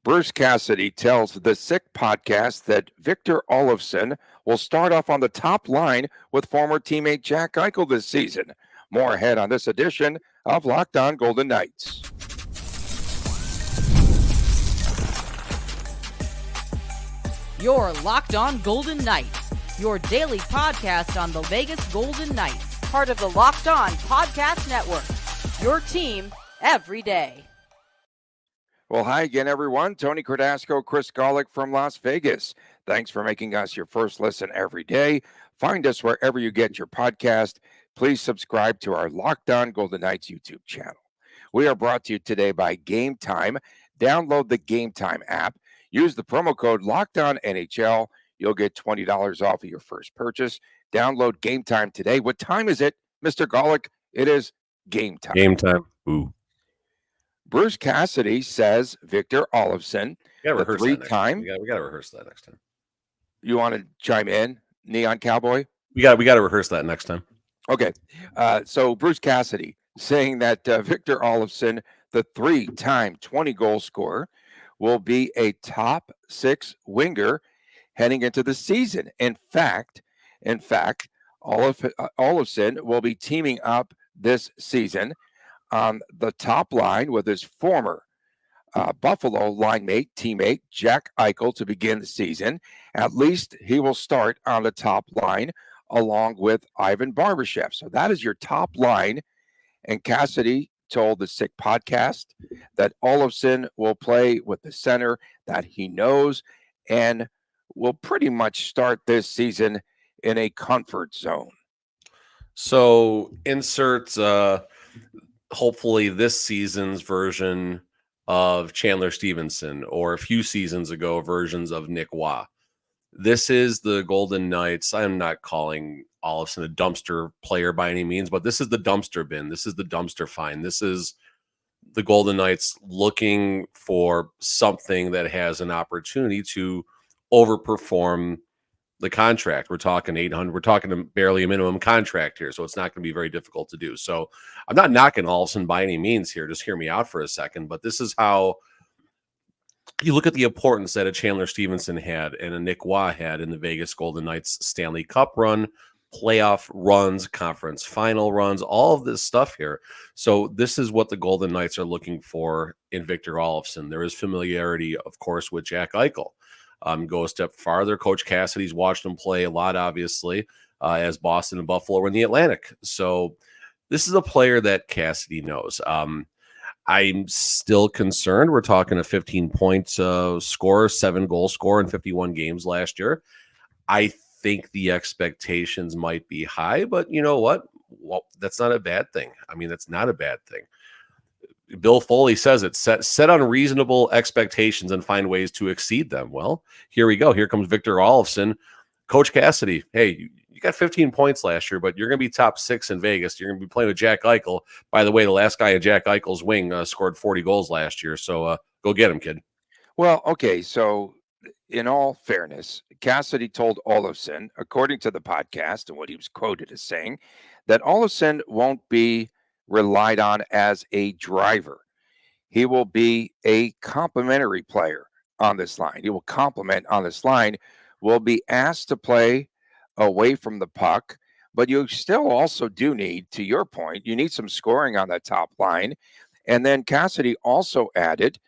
Bruce Cassidy tells the Sick podcast that Victor Olofsson will start off on the top line with former teammate Jack Eichel this season. More ahead on this edition of Locked On Golden Knights. You're Locked On Golden Knights, your daily podcast on the Vegas Golden Knights, part of the Locked On Podcast Network, your team every day. Well, hi again, everyone. Tony Cardasco, Chris Golick from Las Vegas. Thanks for making us your first listen every day. Find us wherever you get your podcast. Please subscribe to our Locked On Golden Knights YouTube channel. We are brought to you today by Gametime. Download the Gametime app. Use the promo code LOCKEDONNHL. You'll get $20 off of your first purchase. Download Gametime today. What time is it, Mr. Golick? It is game time. Game time. Ooh. Bruce Cassidy says Victor Olofsson, the three-time. We got to rehearse that next time. You want to chime in, Neon Cowboy? We got to rehearse that next time. Okay. So Bruce Cassidy saying that Victor Olofsson, the three-time 20-goal scorer, will be a top six winger heading into the season. In fact, Olofsson will be teaming up this season on the top line with his former Buffalo teammate Jack Eichel to begin the season. At least he will start on the top line along with Ivan Barbashev. So that is your top line. And Cassidy told the Sick podcast that Olofsson will play with the center that he knows and will pretty much start this season in a comfort zone. So insert hopefully this season's version of Chandler Stevenson, or a few seasons ago versions of Nick Waugh. This is the Golden Knights. I'm not calling Olofsson a dumpster player by any means, but this is the dumpster bin. This is the dumpster find. This is the Golden Knights looking for something that has an opportunity to overperform the contract. We're talking 800. We're talking barely a minimum contract here, so it's not going to be very difficult to do. So I'm not knocking Olofsson by any means here. Just hear me out for a second. But this is how you look at the importance that a Chandler Stevenson had and a Nick Waugh had in the Vegas Golden Knights Stanley Cup run, playoff runs, conference final runs, all of this stuff here. So this is what the Golden Knights are looking for in Victor Olofsson. There is familiarity, of course, with Jack Eichel. Go a step farther. Coach Cassidy's watched him play a lot, obviously, as Boston and Buffalo were in the Atlantic. So this is a player that Cassidy knows. I'm still concerned. We're talking a 15-point scorer, 7-goal scorer in 51 games last year. I think the expectations might be high, but you know what? Well, that's not a bad thing. I mean, that's not a bad thing. Bill Foley says it, set unreasonable expectations and find ways to exceed them. Well, here we go. Here comes Victor Olofsson. Coach Cassidy, hey, you got 15 points last year, but you're going to be top six in Vegas. You're going to be playing with Jack Eichel. By the way, the last guy in Jack Eichel's wing scored 40 goals last year. So go get him, kid. Well, okay. So in all fairness, Cassidy told Olofsson, according to the podcast and what he was quoted as saying, that Olofsson won't be relied on as a driver. He will be a complementary player on this line. He will complement on this line, will be asked to play away from the puck, but you still also do need, to your point, you need some scoring on that top line. And then Cassidy also added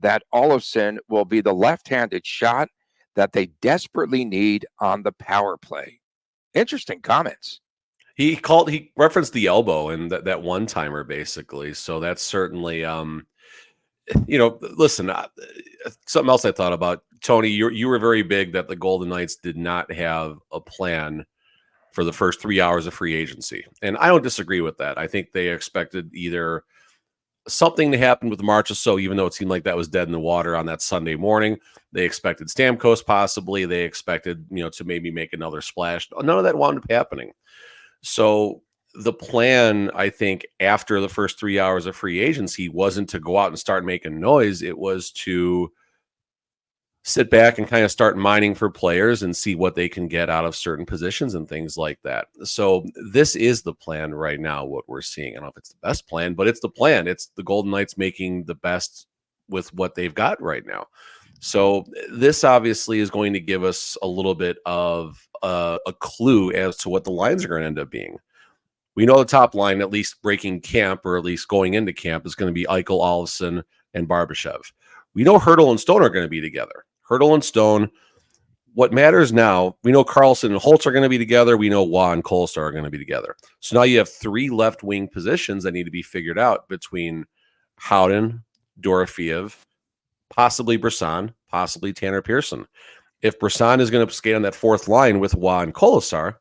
that Olofsson will be the left-handed shot that they desperately need on the power play. Interesting comments. He referenced the elbow and that one-timer, basically. So that's certainly, listen, something else I thought about. Tony, you were very big that the Golden Knights did not have a plan for the first 3 hours of free agency. And I don't disagree with that. I think they expected either something to happen with Marchessault, even though it seemed like that was dead in the water on that Sunday morning. They expected Stamkos possibly. They expected, to maybe make another splash. None of that wound up happening. So the plan, I think, after the first 3 hours of free agency wasn't to go out and start making noise. It was to sit back and kind of start mining for players and see what they can get out of certain positions and things like that. So this is the plan right now, what we're seeing. I don't know if it's the best plan, but it's the plan. It's the Golden Knights making the best with what they've got right now. So this obviously is going to give us a little bit of a clue as to what the lines are going to end up being. We know the top line, at least breaking camp or at least going into camp, is going to be Eichel, Olofsson, and Barbashev. We know Hurdle and Stone are going to be together. Hurdle and Stone. What matters now, we know Carlson and Holtz are going to be together. We know Waugh and Kolestar are going to be together. So now you have 3 left wing positions that need to be figured out between Howden, Dorofeev, possibly Brisson, possibly Tanner Pearson. If Brisson is going to skate on that 4th line with Waugh and Kolestar,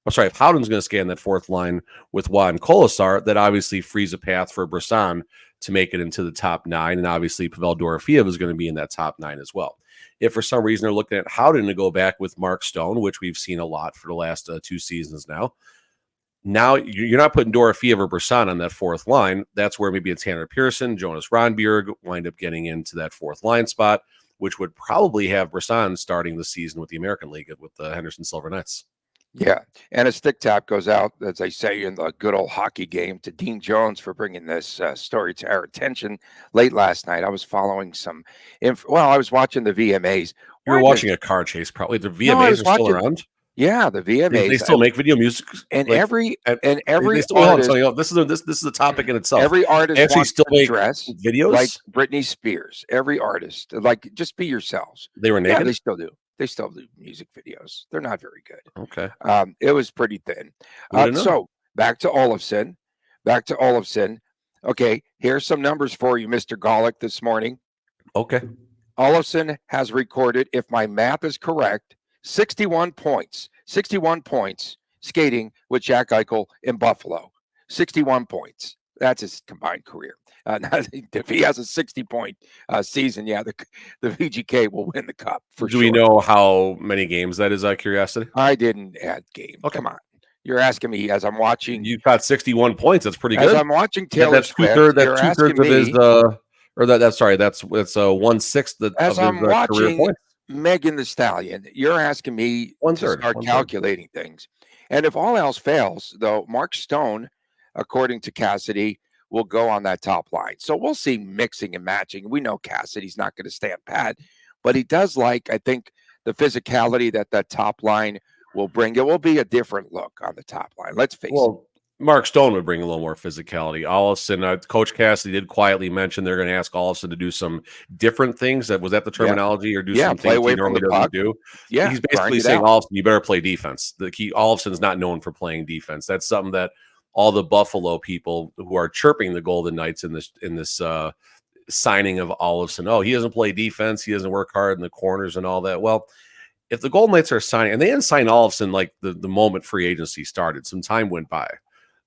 if Howden's going to skate on that 4th line with Waugh and Kolestar, that obviously frees a path for Brisson to make it into the top 9. And obviously Pavel Dorofeev is going to be in that top 9 as well. If for some reason they're looking at Howden to go back with Mark Stone, which we've seen a lot for the last 2 seasons now you're not putting Dorofeev or Brisson on that 4th line. That's where maybe it's Tanner Pearson, Jonas Ronbjerg wind up getting into that 4th line spot, which would probably have Brisson starting the season with the American League with the Henderson Silver Knights. Yeah, and a stick tap goes out, as they say in the good old hockey game, to Dean Jones for bringing this story to our attention late last night. I was following I was watching the VMAs. You were watching a car chase, probably. The VMAs are still around. Yeah, the VMAs. They still make video music, and like, every artist. This is a topic in itself. Every artist actually wants still to make dress videos like Britney Spears. Every artist, like, just be yourselves. They were naked. Yeah, they still do. They still do music videos. They're not very good. Okay. It was pretty thin. So back to Olofsson. Okay, here's some numbers for you, Mr. Golick, this morning. Okay. Olofsson has recorded, if my math is correct, 61 points skating with Jack Eichel in Buffalo. 61 points. That's his combined career. If he has a 60-point season, the VGK will win the cup for sure. Do we know how many games that is, out of curiosity? I didn't add games. Okay. Come on. You're asking me as I'm watching. You got 61 points. That's pretty good. As I'm watching Taylor that's Swift. That's 2/3 of his that's 1/6 of his career points. Megan Thee Stallion, you're asking me to start calculating things. And if all else fails, though, Mark Stone, according to Cassidy, will go on that top line. So we'll see mixing and matching. We know Cassidy's not going to stand pat, but he does like, I think, the physicality that top line will bring. It will be a different look on the top line. Let's face it. Mark Stone would bring a little more physicality. Olofsson, Coach Cassidy did quietly mention they're going to ask Olofsson to do some different things. Was that the terminology? Or do some things he normally doesn't do? Yeah, he's basically saying, Olofsson, you better play defense. Olofsson's not known for playing defense. That's something that all the Buffalo people who are chirping the Golden Knights in this signing of Olofsson, oh, he doesn't play defense, he doesn't work hard in the corners and all that. Well, if the Golden Knights are signing, and they didn't sign Olofsson like the moment free agency started, some time went by.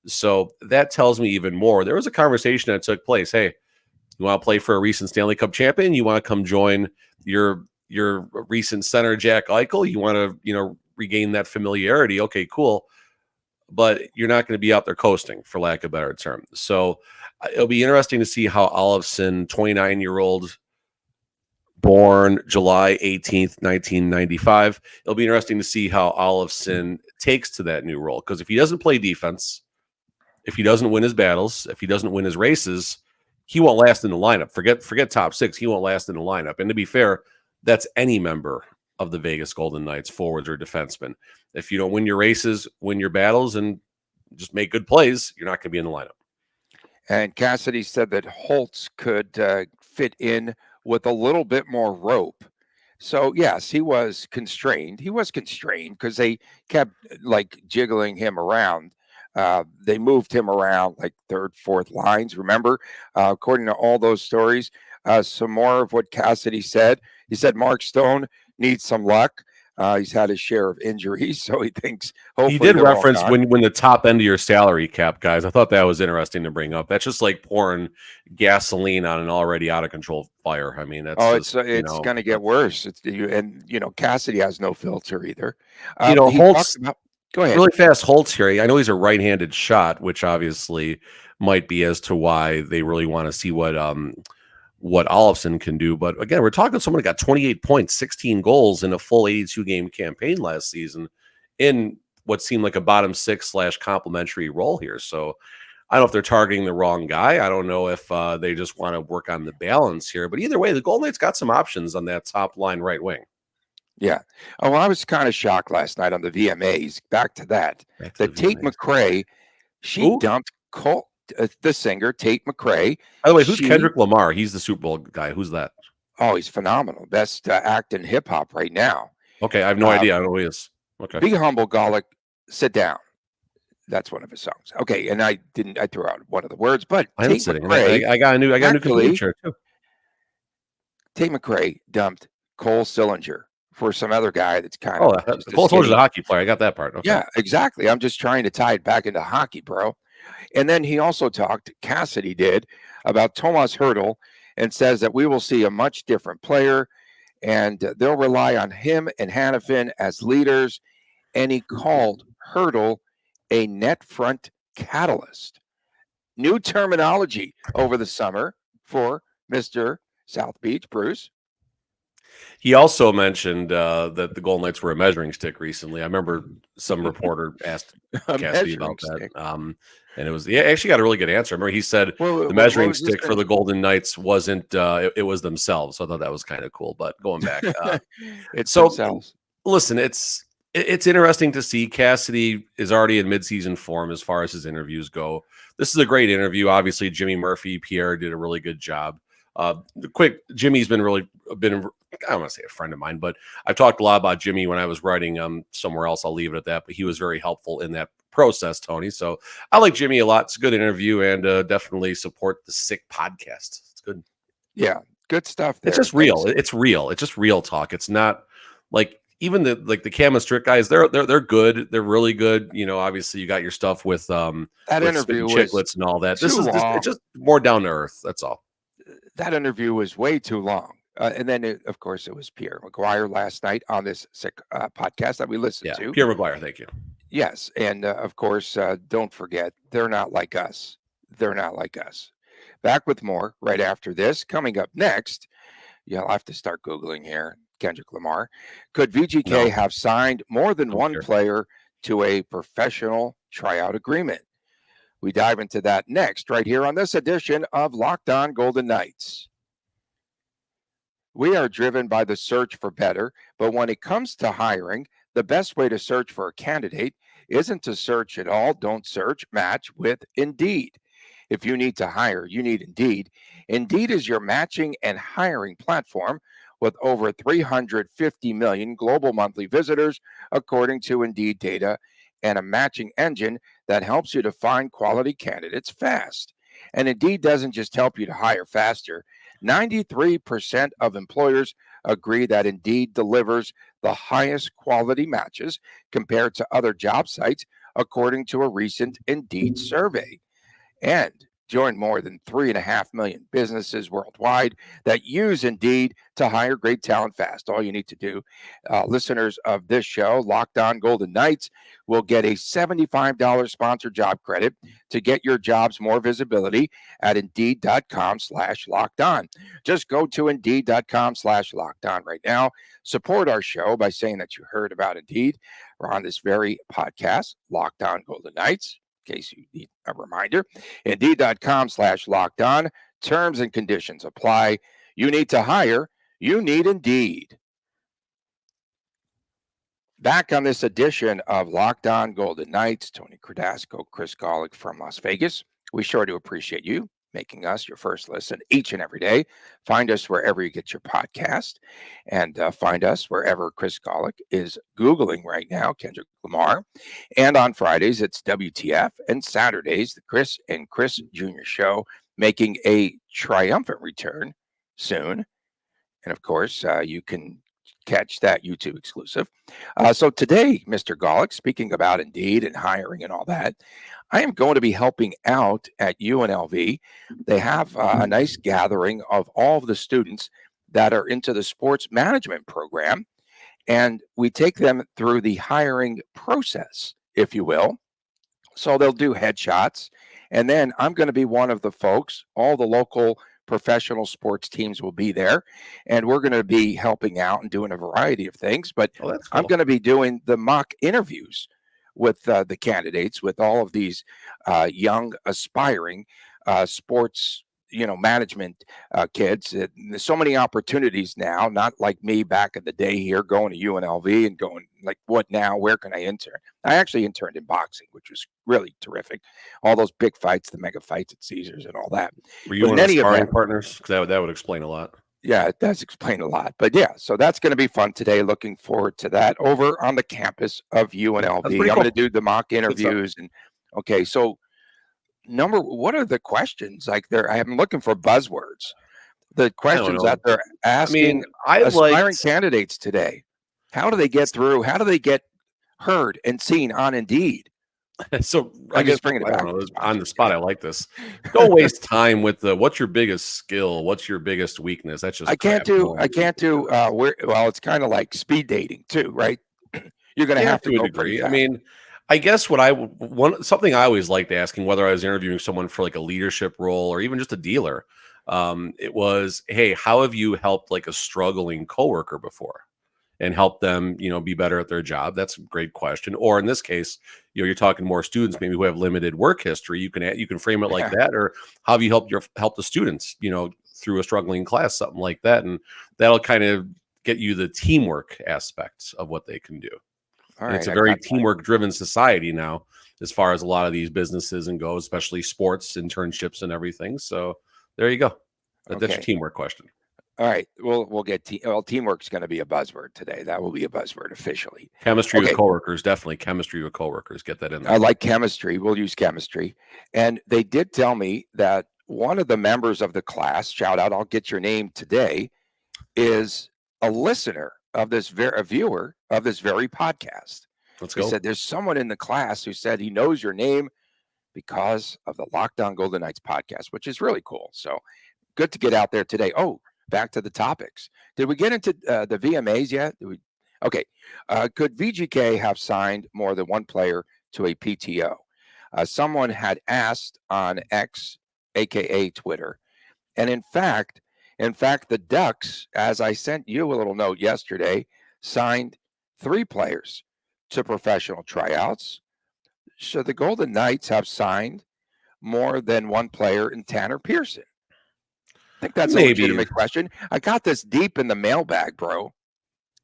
So that tells me even more. There was a conversation that took place. Hey, you want to play for a recent Stanley Cup champion? You want to come join your recent center, Jack Eichel? You want to, regain that familiarity? Okay, cool. But you're not going to be out there coasting, for lack of a better term. So it'll be interesting to see how Olofsson, 29-year-old, born July 18th, 1995. It'll be interesting to see how Olofsson takes to that new role. Because if he doesn't play defense, if he doesn't win his battles, if he doesn't win his races, he won't last in the lineup. Forget top 6. He won't last in the lineup. And to be fair, that's any member of the Vegas Golden Knights, forwards or defensemen. If you don't win your races, win your battles, and just make good plays, you're not going to be in the lineup. And Cassidy said that Holtz could fit in with a little bit more rope. So, yes, he was constrained. He was constrained because they kept jiggling him around. They moved him around like 3rd, 4th lines. Remember, according to all those stories, some more of what Cassidy said. He said Mark Stone needs some luck. He's had his share of injuries, so he thinks hopefully. He did reference when the top end of your salary cap, guys. I thought that was interesting to bring up. That's just like pouring gasoline on an already out of control fire. I mean, that's it's going to get worse. Cassidy has no filter either. Holtz. Go ahead. Really fast, Holtz here. I know he's a right-handed shot, which obviously might be as to why they really want to see what Olofsson can do. But again, we're talking someone who got 28 points, 16 goals in a full 82-game campaign last season in what seemed like a bottom 6 / complimentary role here. So I don't know if they're targeting the wrong guy. I don't know if they just want to work on the balance here. But either way, the Golden Knights got some options on that top line right wing. Yeah. Oh, well, I was kind of shocked last night on the VMAs. Back to that. Back to That the Tate VMAs. McRae, she Who? dumped the singer Tate McRae. By the way, who's She, Kendrick Lamar? He's the Super Bowl guy. Who's that? oh, he's phenomenal. Best act in hip hop right now. Okay, I have no idea. I don't know who he is. Okay. Be humble, Golic. Sit down. That's one of his songs. Okay, and I threw out one of the words, but I am Tate sitting. McRae, I got a new computer chair too. Tate McRae dumped Cole Sillinger for some other guy that's kind Oh, of Cole Sillinger's a hockey player. I got that part. Okay. Yeah, exactly. I'm just trying to tie it back into hockey, bro. And then he also talked, Cassidy did, about Tomas Hertl and says that we will see a much different player and they'll rely on him and Hannafin as leaders. And he called Hertl a net front catalyst. New terminology over the summer for Mr. South Beach, Bruce. He also mentioned that the Golden Knights were a measuring stick recently. I remember some reporter asked Cassidy about that. And it was, yeah, actually got a really good answer. I remember he said the measuring stick for the Golden Knights wasn't, it was themselves. So I thought that was kind of cool, but going back. It's so themselves. Listen, it's interesting to see. Cassidy is already in midseason form as far as his interviews go. This is a great interview. Obviously, Jimmy Murphy, Pierre did a really good job. Jimmy's been I don't want to say a friend of mine, but I've talked a lot about Jimmy when I was writing somewhere else. I'll leave it at that. But he was very helpful in that process, Tony. So I like Jimmy a lot. It's a good interview, and definitely support the Sick podcast. It's good. Yeah, good stuff there. It's just real. It's real. It's just real talk. It's not like even the Cam and Strick guys. They're good. They're really good. You know, obviously you got your stuff with that with interview Chicklets and all that. This is long. it's just more down to earth. That's all. That interview was way too long. And then, of course, it was Pierre McGuire last night on this Sick podcast that we listened to. Pierre McGuire, thank you. Yes. And, of course, don't forget, they're not like us. They're not like us. Back with more right after this. Coming up next, I'll have to start Googling here. Kendrick Lamar. Could VGK have signed more than one player to a professional tryout agreement? We dive into that next, right here on this edition of Locked On Golden Knights. We are driven by the search for better, but when it comes to hiring, the best way to search for a candidate isn't to search at all. Don't search, match with Indeed. If you need to hire, you need Indeed. Indeed is your matching and hiring platform with over 350 million global monthly visitors, according to Indeed data, and a matching engine that helps you to find quality candidates fast. And Indeed doesn't just help you to hire faster. 93% of employers agree that Indeed delivers the highest quality matches compared to other job sites, according to a recent Indeed survey. And join more than 3.5 million businesses worldwide that use Indeed to hire great talent fast. All you need to do, listeners of this show, Locked On Golden Knights, will get a $75 sponsored job credit to get your jobs more visibility at Indeed.com/lockedon. Just go to Indeed.com/lockedon right now. Support our show by saying that you heard about Indeed. We're on this very podcast, Locked On Golden Knights. In case you need a reminder, Indeed.com/lockedon. Terms and conditions apply. You need to hire. You need Indeed. Back on this edition of Locked On Golden Knights, Tony Cardasco, Chris Golick from Las Vegas. We sure do appreciate you making us your first listen each and every day. Find us wherever you get your podcast, and find us wherever Chris Golick is Googling right now, Kendrick Lamar. And on Fridays, it's WTF, and Saturdays, the Chris and Chris Jr. Show, making a triumphant return soon. And of course, you can catch that YouTube exclusive. So today, Mr. Golick, speaking about Indeed and hiring and all that, I am going to be helping out at UNLV. They have a nice gathering of all of the students that are into the sports management program, and we take them through the hiring process, if you will. So they'll do headshots, and then I'm going to be one of the folks. All the local professional sports teams will be there, and we're going to be helping out and doing a variety of things. But That's cool. I'm going to be doing the mock interviews with the candidates, with all of these young, aspiring sports, management kids. There's so many opportunities now, not like me back in the day here going to UNLV and going like, what now? Where can I intern? I actually interned in boxing, which was really terrific. All those big fights, the mega fights at Caesars and all that. Were you But one in of the any sparring event, partners? Because that would explain a lot. yeah, it does explain a lot. But yeah, so that's going to be fun today. Looking forward to that over on the campus of That's UNLV. pretty I'm going to cool. do the mock Good stuff. interviews and okay, so what are the questions like I'm looking for buzzwords. The I don't questions know. that they're I asking mean, I aspiring liked candidates today. How do they get through? How do they get heard and seen on Indeed? so I I'm guess just bringing it I back don't to know. the On the sponsors. spot, I like this. Don't waste time with the what's your biggest skill, what's your biggest weakness. That's just I can't crap. do. I can't do. Well, it's kind of like speed dating too, right? You're going to Yeah, have to to a go pretty degree. I fast. mean, I guess something I always liked asking, whether I was interviewing someone for like a leadership role or even just a dealer, it was, hey, how have you helped like a struggling coworker before and help them, be better at their job? That's a great question. Or in this case, you're talking more students maybe who have limited work history. You can frame it like Yeah. that, or how have you helped the students, through a struggling class, something like that, and that'll kind of get you the teamwork aspects of what they can do. All And it's right, a I very got that. teamwork driven society now, as far as a lot of these businesses and go, especially sports, internships, and everything. So there you go. That's your Okay. teamwork question. All right. We'll get teamwork's going to be a buzzword today. That will be a buzzword officially. Chemistry with Okay. coworkers, definitely chemistry with coworkers. Get that in I there. like chemistry. We'll use chemistry. And they did tell me that one of the members of the class, shout out, I'll get your name today, is a listener of a viewer of this very podcast. Let's They go. said there's someone in the class who said he knows your name because of the Locked On Golden Knights podcast, which is really cool. So good to get out there today. Oh, back to the topics. Did we get into the VMAs yet? Okay. Could VGK have signed more than one player to a PTO? Someone had asked on X, aka Twitter, and in fact, the Ducks, as I sent you a little note yesterday, signed 3 players to professional tryouts. So the Golden Knights have signed more than one player in Tanner Pearson. I think that's a Maybe. legitimate question. I got this deep in the mailbag, bro.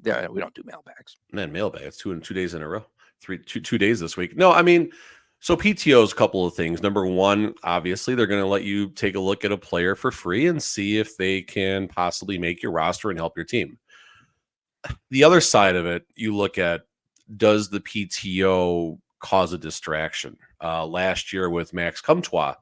Yeah, we don't do mailbags. Man, mailbag. It's 2 days in a row. 2 days this week. No, I mean, so PTO is a couple of things. Number one, obviously, they're going to let you take a look at a player for free and see if they can possibly make your roster and help your team. The other side of it, you look at, does the PTO cause a distraction? Last year with Max Comtois,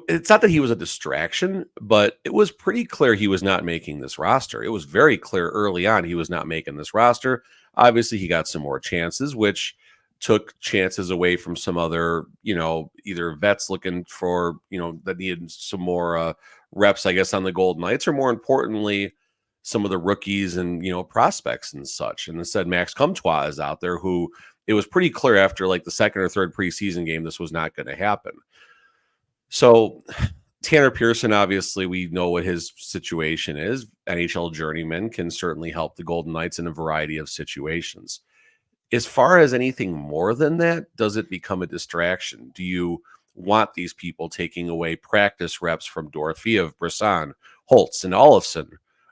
it's not that he was a distraction, but it was pretty clear he was not making this roster. It was very clear early on he was not making this roster. Obviously, he got some more chances, which took chances away from some other, either vets looking for, that needed some more reps, I guess, on the Golden Knights, or more importantly, some of the rookies and, prospects and such. And instead, Max Comtois is out there, who it was pretty clear after like the second or third preseason game, this was not going to happen. So Tanner Pearson, obviously, we know what his situation is. NHL journeyman, can certainly help the Golden Knights in a variety of situations. As far as anything more than that, does it become a distraction? Do you want these people taking away practice reps from Dorofeev, Brisson, Holtz, and Olofsson?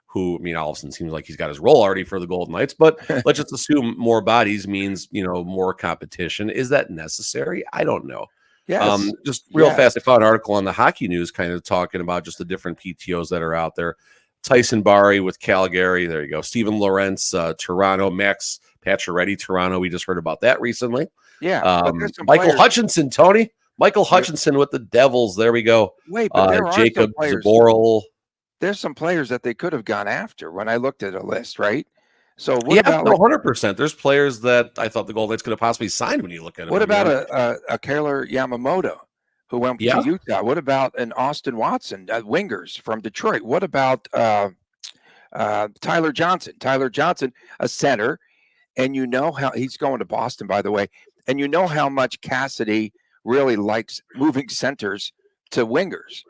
Who, Olofsson seems like he's got his role already for the Golden Knights, but let's just assume more bodies means, more competition. Is that necessary? I don't know. Yes. Just real Yes. fast, I found an article on the Hockey News kind of talking about just the different PTOs that are out there. Tyson Barrie with Calgary. There you go. Steven Lorentz, Toronto. Max Pacioretty, Toronto. We just heard about that recently. Yeah. But there's some Michael players. Hutchinson, Tony. Michael Hutchinson with the Devils. There we go. Wait, but there are Jacob some players. Zaboral. There's some players that they could have gone after when I looked at a list, right? So what Yeah, about no, 100%. There's players that I thought the Golden Knights could have possibly signed when you look at it. what about a Kaylor Yamamoto who went Yeah. to Utah? What about an Austin Watson, wingers from Detroit? What about Tyler Johnson? Tyler Johnson, a center, and you know how he's going to Boston, by the way, and you know how much Cassidy really likes moving centers to wingers.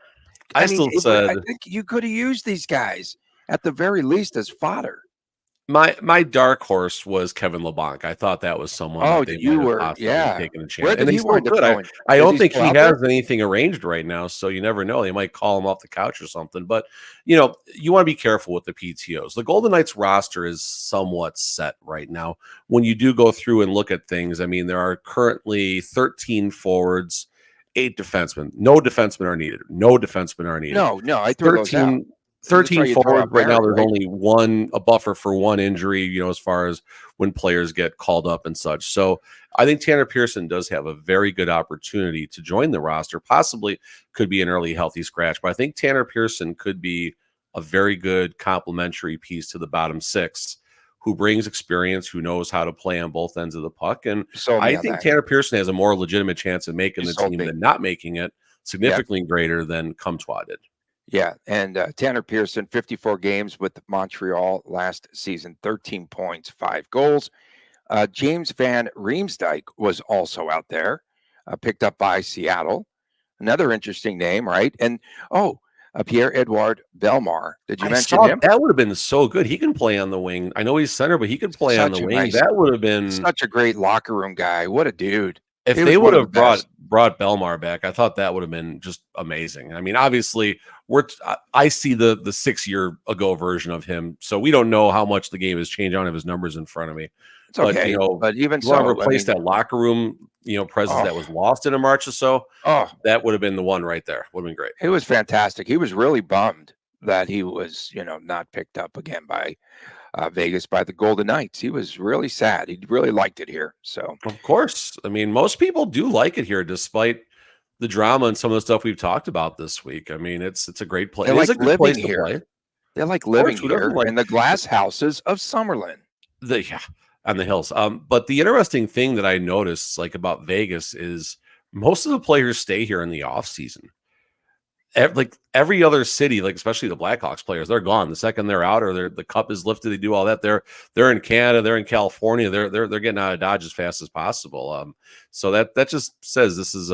I think you could have used these guys at the very least as fodder. My dark horse was Kevin LeBlanc. I thought that was someone Oh, that they might you have were, possibly yeah. taken a chance, Where and did he he's still wind up good. going? I Is don't he think still he out there? has anything arranged right now, so you never know. They might call him off the couch or something. But you want to be careful with the PTOs. The Golden Knights roster is somewhat set right now. When you do go through and look at things, I mean, there are currently 13 forwards, 8 defensemen. No defensemen are needed. No defensemen are needed. No, I threw those out. 13 That's why 13 you throw forwards out right now. Barry, There's right? only a buffer for one injury, as far as when players get called up and such. So I think Tanner Pearson does have a very good opportunity to join the roster. Possibly could be an early healthy scratch, but I think Tanner Pearson could be a very good complementary piece to the bottom six, who brings experience, who knows how to play on both ends of the puck. And You sold me I on think that. Tanner Pearson has a more legitimate chance of making You the sold team me. than not making it, significantly greater than Comtois did. Yeah, and Tanner Pearson, 54 games with Montreal last season, 13 points, 5 goals. James Van Riemsdyk was also out there, picked up by Seattle. Another interesting name, right? And Pierre-Edouard Bellemare. Did you I mention saw him? that would have been so good. He can play on the wing. I know he's center, but he could play on the Such a wing. nice, That would have been, such a great locker room guy. What a dude! if He they was would one of the have brought best. Belmar back. I thought that would have been just amazing. I mean, obviously, I see the 6 year ago version of him, so we don't know how much the game has changed. I don't have his numbers in front of me, It's but okay, but even you want to so, I replace mean, that locker room, presence that was lost in a March or so. oh, That would have been the one right there. Would have been great. it was fantastic. He was really bummed that he was, not picked up again by Vegas by the Golden Knights. He was really sad. He really liked it here. So Of course. I mean, most people do like it here, despite the drama and some of the stuff we've talked about this week. I mean, it's a great place. they It is like a good living place to play. here. Of They like course, living who doesn't here like in the glass houses of Summerlin. yeah, on the hills? But the interesting thing that I noticed, like about Vegas, is most of the players stay here in the off season. Like every other city, like especially the Blackhawks players, they're gone the second they're out, or the cup is lifted. They do all that. They're in Canada, they're in California, they're getting out of Dodge as fast as possible. So that just says this is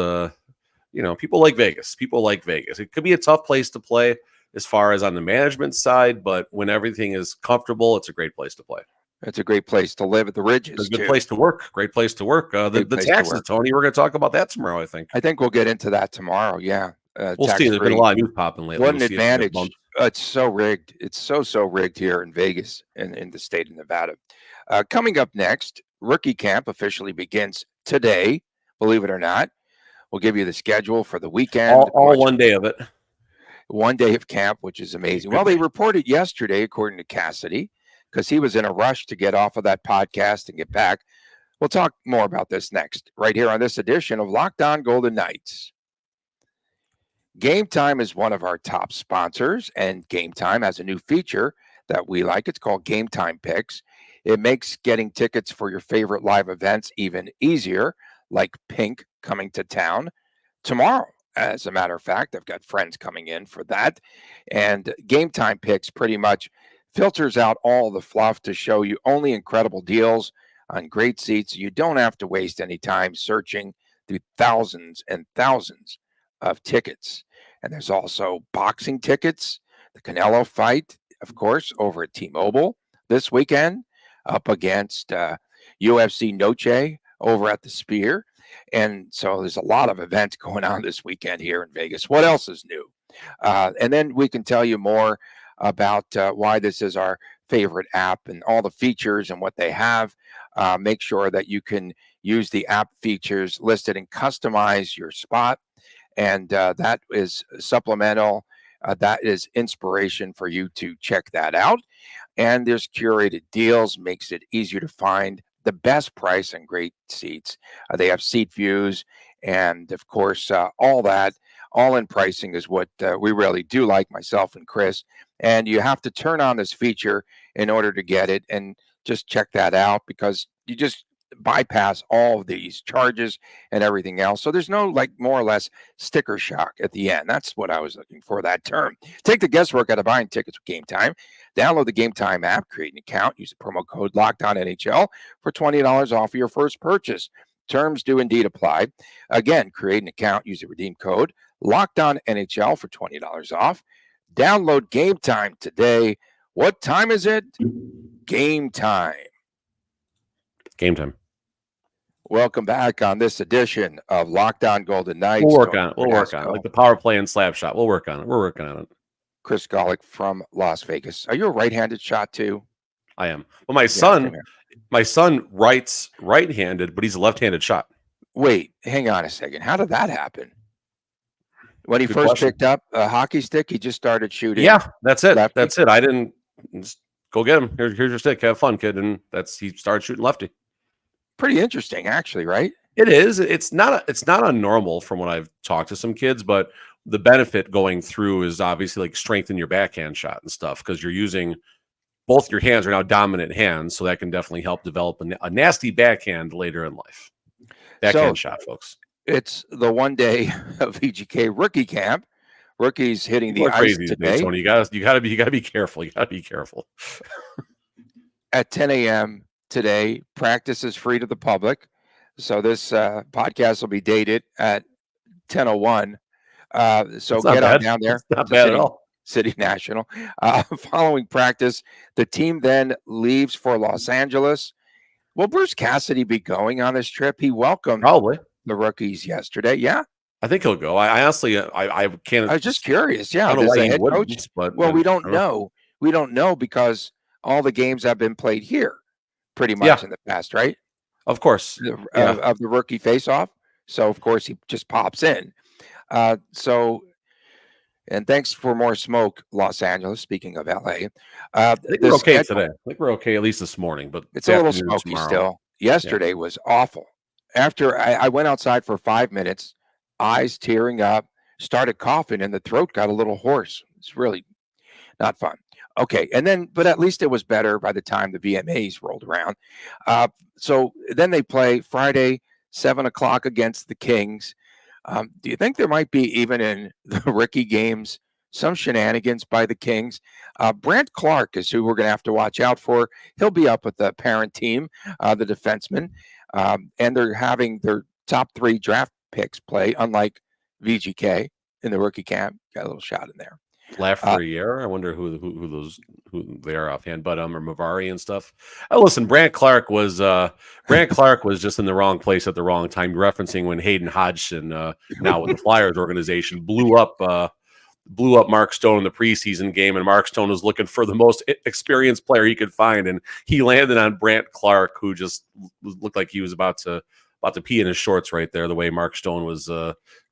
people like Vegas. People like Vegas. It could be a tough place to play as far as on the management side, but when everything is comfortable, it's a great place to play. It's a great place to live at the Ridges A good too. place to work. Great place to work. The Great place to taxes, work. Tony. We're going to talk about that tomorrow. I think I think we'll get into that tomorrow. Yeah, we'll see. There's been a tax-free. lot of news popping lately. What an We'll see if it gets advantage. bumped. It's so rigged. It's so rigged here in Vegas and in the state of Nevada. Coming up next, rookie camp officially begins today. Believe it or not, we'll give you the schedule for the weekend. All one day of it. One day of camp, which is amazing. Well, they reported yesterday, according to Cassidy, because he was in a rush to get off of that podcast and get back. We'll talk more about this next, right here on this edition of Locked On Golden Knights. Gametime is one of our top sponsors, and Gametime has a new feature that we like. It's called Gametime Picks. It makes getting tickets for your favorite live events even easier, like Pink coming to town tomorrow. As a matter of fact, I've got friends coming in for that. And Gametime Picks pretty much filters out all the fluff to show you only incredible deals on great seats. You don't have to waste any time searching through thousands and thousands of tickets. And there's also boxing tickets, the Canelo fight, of course, over at T-Mobile this weekend, up against UFC Noche over at the Spear. And so there's a lot of events going on this weekend here in Vegas. What else is new? And then we can tell you more about why this is our favorite app and all the features and what they have. Make sure that you can use the app features listed and customize your spot. And that is supplemental. That is inspiration for you to check that out. And there's curated deals, makes it easier to find the best price and great seats. They have seat views, and of course, all that, all in pricing is what we really do like, myself and Chris. And you have to turn on this feature in order to get it, and just check that out because you just bypass all of these charges and everything else. So there's no more or less sticker shock at the end. That's what I was looking for, that term. Take the guesswork out of buying tickets with Gametime. Download the Gametime app, create an account, use the promo code LOCKEDONNHL for $20 off your first purchase. Terms do indeed apply. Again, create an account, use the redeem code LOCKEDONNHL for $20 off. Download Gametime today. What time is it? Game time. Game time. Welcome back on this edition of Locked On Golden Knights. We'll work on it. We'll work on it. Like the power play and slap shot. We'll work on it. We're working on it. Chris Golick from Las Vegas. Are you a right-handed shot too? I am. Well, my son writes right-handed, but he's a left-handed shot. Wait, hang on a second. How did that happen? When he first picked up a hockey stick, he just started shooting. Yeah, that's it. Lefty? That's it. I didn't just go get him. Here's your stick. Have fun, kid. And he started shooting lefty. Pretty interesting, actually, right? It is. It's not unnormal from when I've talked to some kids, but the benefit going through is obviously like strengthen your backhand shot and stuff because you're using both your hands are now dominant hands, so that can definitely help develop a nasty backhand later in life. Backhand shot, folks. It's the 1 day of VGK rookie camp. Rookies hitting the ice today. Tony. You gotta be careful. You gotta be careful. At 10 a.m. today, practice is free to the public. So this podcast will be dated at 10:01. So get on down there. It's not bad at all. City National. Following practice, the team then leaves for Los Angeles. Will Bruce Cassidy be going on this trip? He welcomed probably the rookies yesterday. Yeah, I think he'll go. I honestly, I can't. I was just curious. Yeah, I don't know why he wouldn't, coach, but we don't know. We don't know because all the games have been played here, pretty much in the past, right? Of course, of the rookie face-off. So of course he just pops in. And thanks for more smoke, Los Angeles. Speaking of LA, I think we're okay today. I think we're okay at least this morning, but it's a little smoky still. Yesterday was awful. After I went outside for 5 minutes, eyes tearing up, started coughing, and the throat got a little hoarse. It's really not fun. Okay, but at least it was better by the time the VMAs rolled around. So then they play Friday, 7:00 against the Kings. Do you think there might be, even in the rookie games, some shenanigans by the Kings? Brant Clark is who we're going to have to watch out for. He'll be up with the parent team, the defenseman, and they're having their top 3 draft picks play, unlike VGK in the rookie camp. Got a little shot in there. Laugh for a year. I wonder who they are offhand, but or Mavari and stuff. Listen, Brant Clark was just in the wrong place at the wrong time. Referencing when Hayden Hodgson, now with the Flyers organization, blew up Mark Stone in the preseason game, and Mark Stone was looking for the most experienced player he could find, and he landed on Brant Clark, who just looked like he was about to pee in his shorts right there. The way Mark Stone was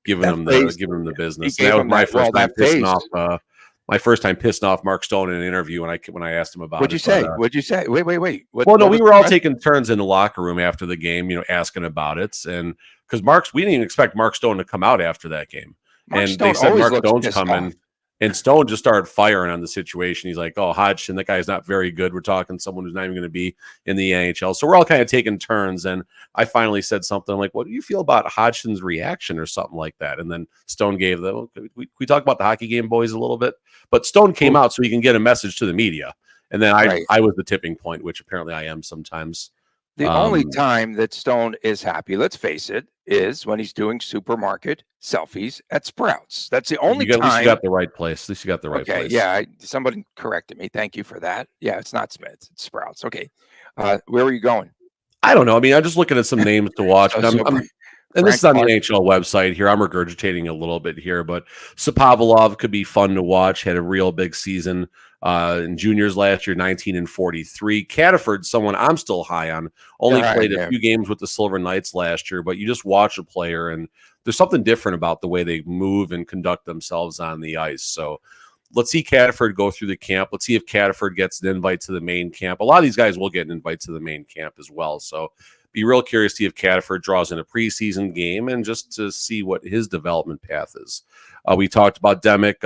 giving him the business. That was my first time pissing off. My first time pissing off Mark Stone in an interview when I asked him about What'd you say? What'd you say? Wait. We were all taking turns in the locker room after the game, asking about it. And because we didn't even expect Mark Stone to come out after that game. They said Mark Stone's coming. And Stone just started firing on the situation. He's like, oh, Hodgson, that guy's not very good. We're talking someone who's not even going to be in the NHL. So we're all kind of taking turns. And I finally said something like, what do you feel about Hodgson's reaction or something like that? And then Stone gave them, we talk about the hockey game, boys, a little bit. But Stone came out so he can get a message to the media. And then I was the tipping point, which apparently I am sometimes. The only time that Stone is happy, let's face it, is when he's doing supermarket selfies at Sprouts. That's the only time. At least you got the right place. Okay, yeah. Somebody corrected me. Thank you for that. Yeah, it's not Smith's. It's Sprouts. Okay. Where were you going? I don't know. I mean, I'm just looking at some names to watch. And this is on the NHL website here. I'm regurgitating a little bit here, but Sapavalov could be fun to watch. Had a real big season in juniors last year, 19 and 43. Cataford, someone I'm still high on, only played a few games with the Silver Knights last year, but you just watch a player and there's something different about the way they move and conduct themselves on the ice. So let's see Cataford go through the camp. Let's see if Cataford gets an invite to the main camp. A lot of these guys will get an invite to the main camp as well. So be real curious to see if Cataford draws in a preseason game and just to see what his development path is. We talked about Demick,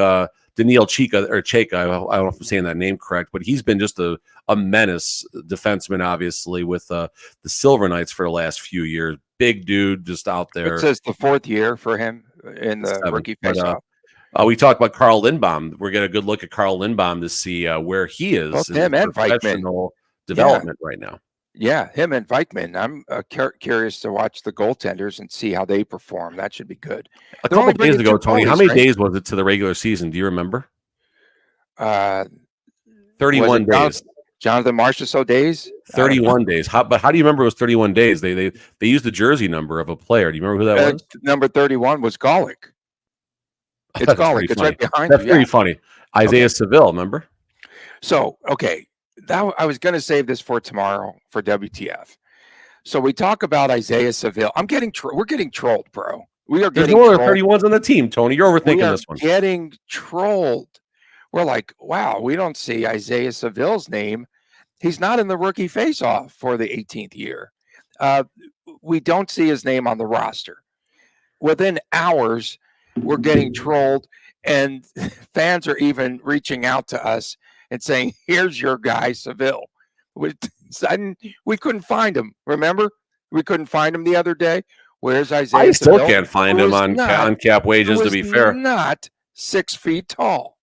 Daniil Cheka. I don't know if I'm saying that name correct, but he's been just a menace defenseman, obviously, with the Silver Knights for the last few years. Big dude, just out there. It says the 4th year for him in the rookie faceoff. We talked about Carl Lindbaum. We're getting a good look at Carl Lindbaum to see where he is both in his professional development right now. Yeah, him and Vikman. I'm curious to watch the goaltenders and see how they perform. That should be good. A couple of days ago, Tony, how many days was it to the regular season? Do you remember? 31 days. Jonathan Marchessault days? 31 days. How do you remember it was 31 days? They used the jersey number of a player. Do you remember who that was? Number 31 was Golick. It's That's Golick. pretty It's funny. right behind That's you. pretty Yeah. funny. Isaiah Seville, remember? So, okay, I was going to save this for tomorrow for WTF. So we talk about Isaiah Seville. We're getting trolled, bro. We are There's getting no other trolled. 31s on the team, Tony. You're We overthinking are this one. getting trolled. We're like, wow, we don't see Isaiah Seville's name. He's not in the rookie face-off for the 18th year. We don't see his name on the roster. Within hours, we're getting trolled, and fans are even reaching out to us and saying, here's your guy, Seville. We couldn't find him. Remember? We couldn't find him the other day. Where's Isaiah I still Seville? can't find him on cap wages, to be fair. Not 6 feet tall.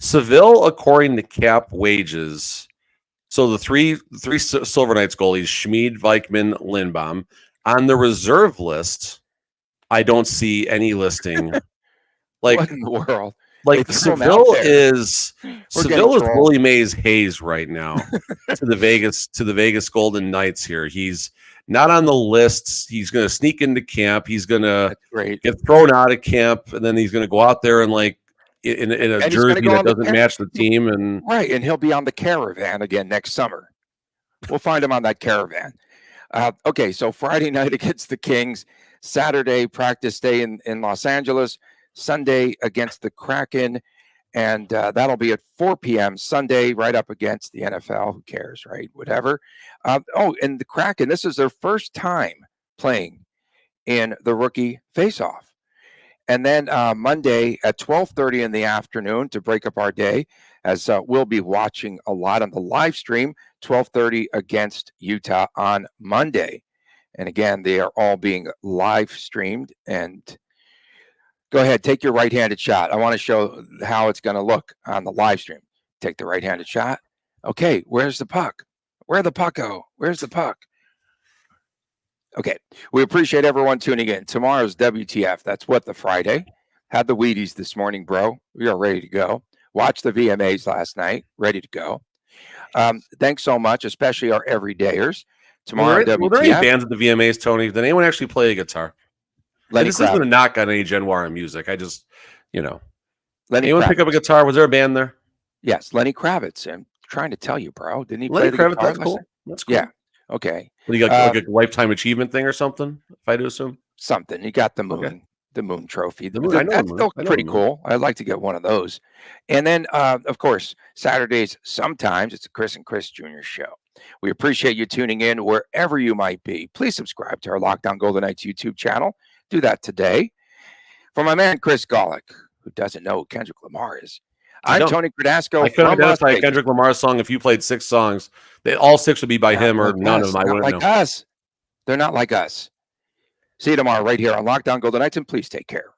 Seville, according to cap wages, so the three Silver Knights goalies, Schmid, Vikman, Lindbaum, on the reserve list, I don't see any listing. Like, what in the world? Like Seville is Willie Mays Hayes right now to the Vegas Golden Knights here. He's not on the lists. He's going to sneak into camp. He's going to get thrown out of camp, and then he's going to go out there and in a jersey that doesn't match the team, and he'll be on the caravan again next summer. We'll find him on that caravan. Okay, so Friday night against the Kings, Saturday practice day in Los Angeles, Sunday against the Kraken, and that'll be at 4 p.m. Sunday, right up against the NFL. Who cares, right? Whatever. And the Kraken, this is their first time playing in the rookie faceoff. And then Monday at 12:30 in the afternoon to break up our day, as we'll be watching a lot on the live stream, 12:30 against Utah on Monday. And again, they are all being live streamed. And go ahead, take your right-handed shot. I want to show how it's going to look on the live stream. Take the right-handed shot. Okay, where's the puck? Where'd the puck go? Where's the puck? Okay, we appreciate everyone tuning in. Tomorrow's WTF. That's what the Friday. Had the Wheaties this morning, bro. We are ready to go. Watched the VMAs last night. Ready to go. Thanks so much, especially our everydayers. Tomorrow, were there any bands at the VMAs, Tony? Did anyone actually play a guitar? This isn't a knock on any Genoir music. I just, anyone pick up a guitar? Was there a band there? Yes, Lenny Kravitz. I'm trying to tell you, bro. Didn't he Lenny play the Kravitz? guitar? That's cool. That's cool. Yeah. Okay. What do you got? Like a lifetime achievement thing or something? If I do assume something. He got the moon, the moon trophy. That's still pretty cool. I'd like to get one of those. And then, of course, Saturdays. Sometimes it's a Chris and Chris Jr. show. We appreciate you tuning in wherever you might be. Please subscribe to our Locked On Golden Knights YouTube channel. Do that today. For my man Chris Golick, who doesn't know who Kendrick Lamar is, I'm Tony Cradasco. I couldn't identify a Kendrick Lamar song if you played 6 songs. All 6 would be by him or none of them. I wouldn't know. Like us. They're not like us. See you tomorrow right here on Locked On Golden Knights, and please take care.